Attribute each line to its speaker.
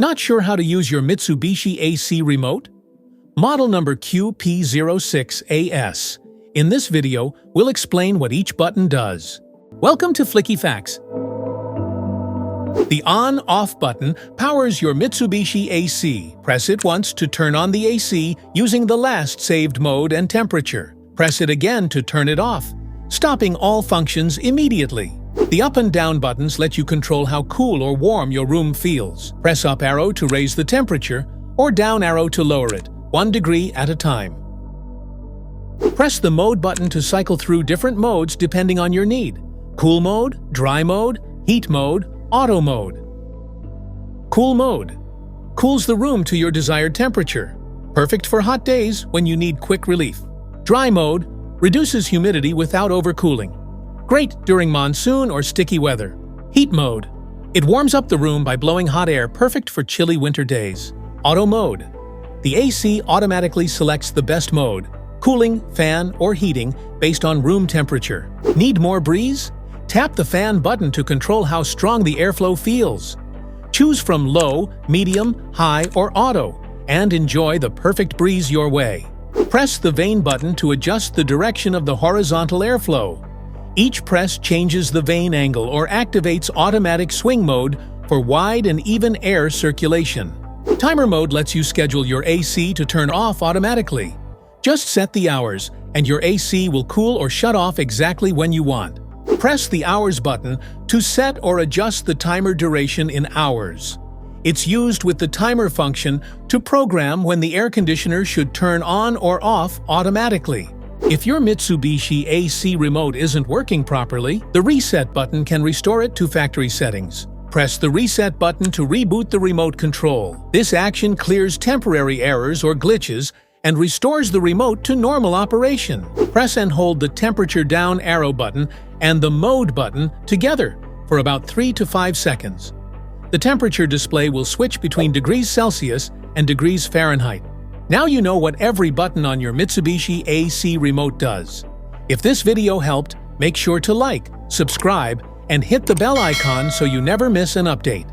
Speaker 1: Not sure how to use your Mitsubishi AC Remote? Model number QP06AS. In this video, we'll explain what each button does. Welcome to Flicky Facts. The on-off button powers your Mitsubishi AC. Press it once to turn on the AC using the last saved mode and temperature. Press it again to turn it off, stopping all functions immediately. The up and down buttons let you control how cool or warm your room feels. Press up arrow to raise the temperature, or down arrow to lower it, 1 degree at a time. Press the mode button to cycle through different modes depending on your need. Cool mode, dry mode, heat mode, auto mode. Cool mode cools the room to your desired temperature. Perfect for hot days when you need quick relief. Dry mode reduces humidity without overcooling. Great during monsoon or sticky weather. Heat mode. It warms up the room by blowing hot air, perfect for chilly winter days. Auto mode. The AC automatically selects the best mode, cooling, fan, or heating, based on room temperature. Need more breeze? Tap the fan button to control how strong the airflow feels. Choose from low, medium, high, or auto, and enjoy the perfect breeze your way. Press the vane button to adjust the direction of the horizontal airflow. Each press changes the vane angle or activates automatic swing mode for wide and even air circulation. Timer mode lets you schedule your AC to turn off automatically. Just set the hours, and your AC will cool or shut off exactly when you want. Press the hours button to set or adjust the timer duration in hours. It's used with the timer function to program when the air conditioner should turn on or off automatically. If your Mitsubishi AC Remote isn't working properly, the reset button can restore it to factory settings. Press the reset button to reboot the remote control. This action clears temporary errors or glitches and restores the remote to normal operation. Press and hold the temperature down arrow button and the mode button together for about 3 to 5 seconds. The temperature display will switch between degrees Celsius and degrees Fahrenheit. Now you know what every button on your Mitsubishi AC Remote does. If this video helped, make sure to like, subscribe, and hit the bell icon so you never miss an update.